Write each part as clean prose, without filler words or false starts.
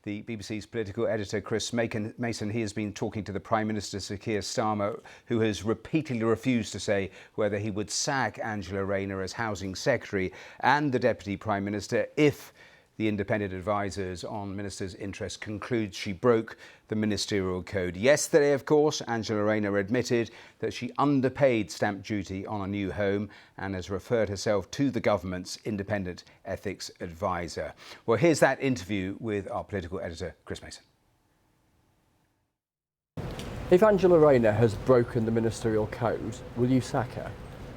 the BBC's political editor, Chris Mason. He has been talking to the Prime Minister, Sir Keir Starmer, who has repeatedly refused to say whether he would sack Angela Rayner as Housing Secretary and the Deputy Prime Minister if the independent advisers on ministers' interests conclude she broke the ministerial code. Yesterday, of course, Angela Rayner admitted that she underpaid stamp duty on a new home and has referred herself to the government's independent ethics adviser. Well, here's that interview with our political editor, Chris Mason. If Angela Rayner has broken the ministerial code, will you sack her?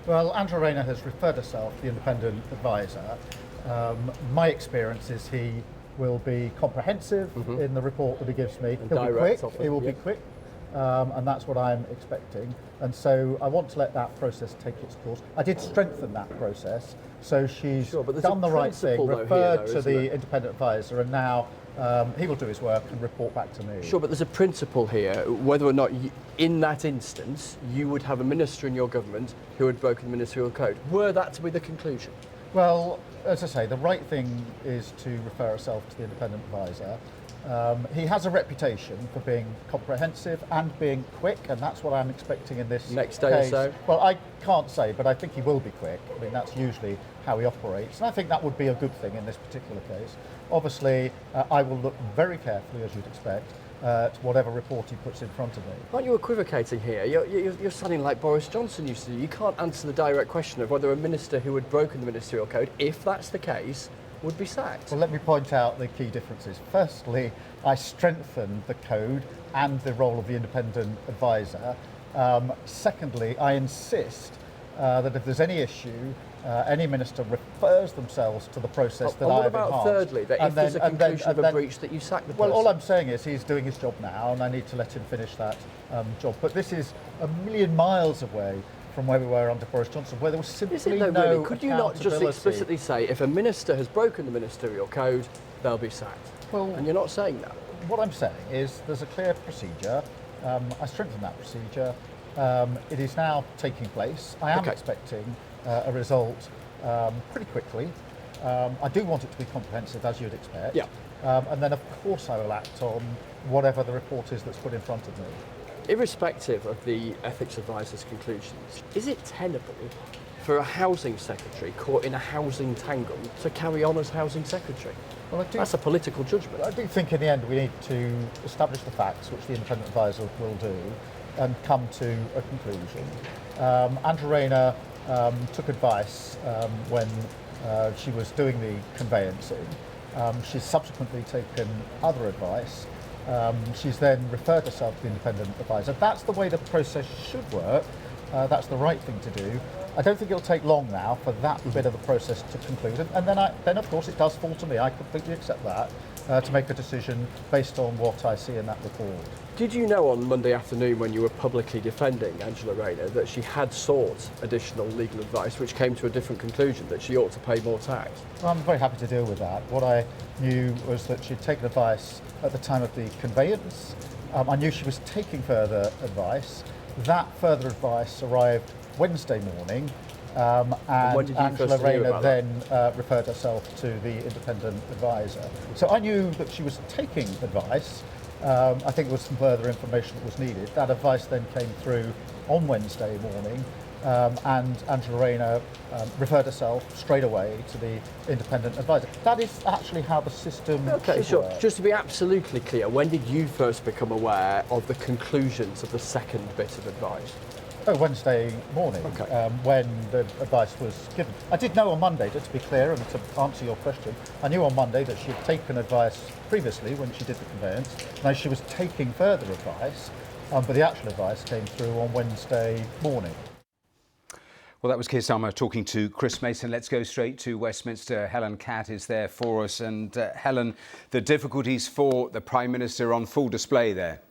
Well, Angela Rayner has referred herself to the independent adviser. My experience is he will be comprehensive in the report that he gives me. He'll be quick. He will be quick, and that's what I'm expecting. And so I want to let that process take its course. I did strengthen that process, so she's done the right thing, referred to the independent adviser, and now he will do his work and report back to me. Sure, but there's a principle here, whether or not in that instance you would have a minister in your government who had broken the ministerial code. Were that to be the conclusion? Well, as I say, the right thing is to refer herself to the independent adviser. He has a reputation for being comprehensive and being quick, and that's what I'm expecting in this next day case. or so? Well, I can't say, but I think he will be quick. I mean, that's usually how he operates, and I think that would be a good thing in this particular case. Obviously, I will look very carefully, as you'd expect, to whatever report he puts in front of me. Aren't you equivocating here? You're sounding like Boris Johnson used to do. You can't answer the direct question of whether a minister who had broken the ministerial code, if that's the case, would be sacked. Well, let me point out the key differences. Firstly, I strengthened the code and the role of the independent adviser. Secondly, I insist that if there's any issue, any minister refers themselves to the process that I have enhanced. What about thirdly, that if there's a conclusion of a breach, that you sack the person? Well, all I'm saying is he's doing his job now, and I need to let him finish that job. But this is a million miles away from where we were under Boris Johnson, where there was simply no accountability. Could you not just explicitly say, if a minister has broken the ministerial code, they'll be sacked? Well, and you're not saying that. What I'm saying is there's a clear procedure. I strengthened that procedure. It is now taking place. I am expecting a result pretty quickly. I do want it to be comprehensive, as you'd expect. Yeah. And then, of course, I will act on whatever the report is that's put in front of me. Irrespective of the ethics advisor's conclusions, is it tenable for a housing secretary caught in a housing tangle to carry on as housing secretary? Well, that's a political judgment. I do think in the end we need to establish the facts, which the independent advisor will do, and come to a conclusion. Angela Rayner took advice when she was doing the conveyancing. She's subsequently taken other advice. She's then referred herself to the independent advisor. That's the way the process should work. That's the right thing to do. I don't think it'll take long now for that bit of the process to conclude. And then of course it does fall to me. I completely accept that, to make a decision based on what I see in that report. Did you know on Monday afternoon, when you were publicly defending Angela Rayner, that she had sought additional legal advice which came to a different conclusion, that she ought to pay more tax? Well, I'm very happy to deal with that. What I knew was that she'd taken advice at the time of the conveyance. I knew she was taking further advice. That further advice arrived Wednesday morning, and Angela Rayner then referred herself to the independent adviser. So I knew that she was taking advice. I think there was some further information that was needed. That advice then came through on Wednesday morning, and Angela Rayner referred herself straight away to the independent adviser. That is actually how the system should work. Just to be absolutely clear, when did you first become aware of the conclusions of the second bit of advice? Oh, Wednesday morning, when the advice was given. I did know on Monday, just to be clear and to answer your question, I knew on Monday that she had taken advice previously when she did the conveyance. Now she was taking further advice, but the actual advice came through on Wednesday morning. Well, that was Keir Starmer talking to Chris Mason. Let's go straight to Westminster. Helen Catt is there for us. And Helen, the difficulties for the Prime Minister on full display there.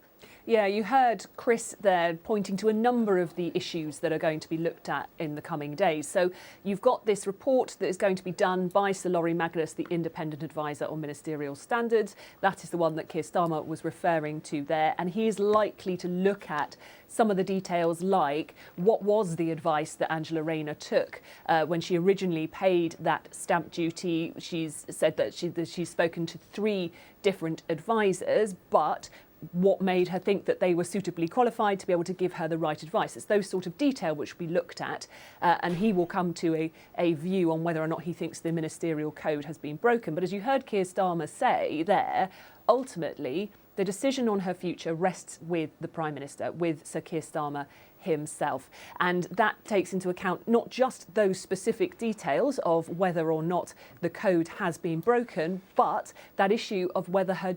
Yeah, you heard Chris there pointing to a number of the issues that are going to be looked at in the coming days. So you've got this report that is going to be done by Sir Laurie Magnus, the independent advisor on ministerial standards. That is the one that Keir Starmer was referring to there. And he is likely to look at some of the details, like what was the advice that Angela Rayner took when she originally paid that stamp duty. She's said that she's spoken to 3 different advisors, but what made her think that they were suitably qualified to be able to give her the right advice. It's those sort of detail which we looked at, and he will come to a view on whether or not he thinks the ministerial code has been broken. But as you heard Keir Starmer say there, ultimately the decision on her future rests with the Prime Minister, with Sir Keir Starmer himself. And that takes into account not just those specific details of whether or not the code has been broken, but that issue of whether her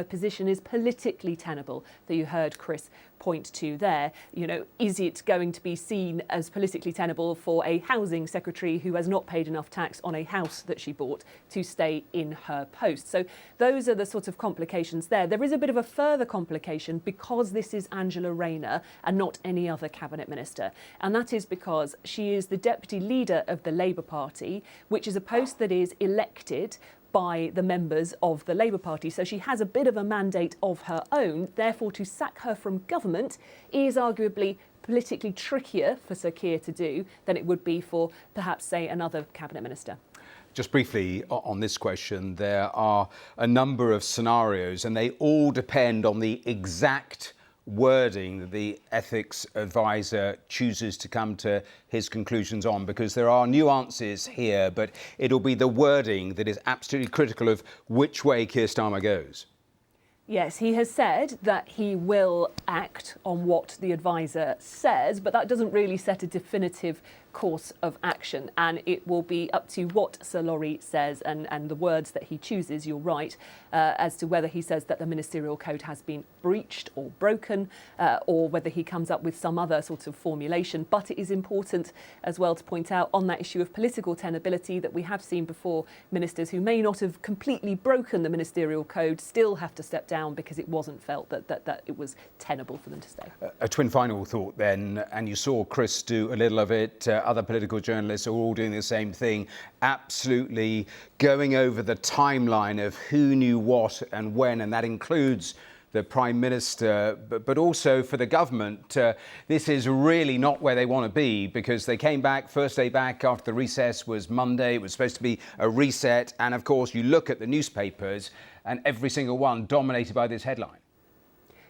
position is politically tenable that you heard Chris point to there. You know, is it going to be seen as politically tenable for a housing secretary who has not paid enough tax on a house that she bought to stay in her post? So those are the sort of complications there. There is a bit of a further complication because this is Angela Rayner and not any other cabinet minister, and that is because she is the deputy leader of the Labour Party, which is a post that is elected by the members of the Labour Party. So she has a bit of a mandate of her own. Therefore, to sack her from government is arguably politically trickier for Sir Keir to do than it would be for perhaps, say, another cabinet minister. Just briefly on this question, there are a number of scenarios and they all depend on the exact wording that the ethics advisor chooses to come to his conclusions on, because there are nuances here, but it'll be the wording that is absolutely critical of which way Keir Starmer goes. Yes, he has said that he will act on what the advisor says, but that doesn't really set a definitive course of action, and it will be up to what Sir Laurie says and the words that he chooses, you're right, as to whether he says that the ministerial code has been breached or broken, or whether he comes up with some other sort of formulation. But it is important as well to point out on that issue of political tenability that we have seen before ministers who may not have completely broken the ministerial code still have to step down because it wasn't felt that it was tenable for them to stay. A twin final thought then, and you saw Chris do a little of it, other political journalists are all doing the same thing, absolutely going over the timeline of who knew what and when, and that includes the Prime Minister, but also for the government. This is really not where they want to be, because they came back, first day back after the recess was Monday. It was supposed to be a reset. And of course, you look at the newspapers and every single one dominated by this headline.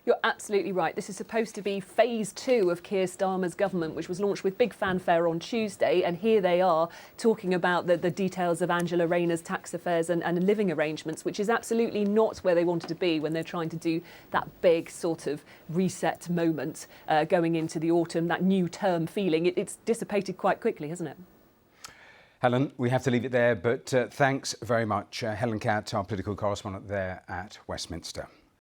You're absolutely right. This is supposed to be phase 2 of Keir Starmer's government, which was launched with big fanfare on Tuesday. And here they are talking about the details of Angela Rayner's tax affairs and living arrangements, which is absolutely not where they wanted to be when they're trying to do that big sort of reset moment going into the autumn, that new term feeling. It's dissipated quite quickly, hasn't it? Helen, we have to leave it there, but thanks very much. Helen Catt, our political correspondent there at Westminster.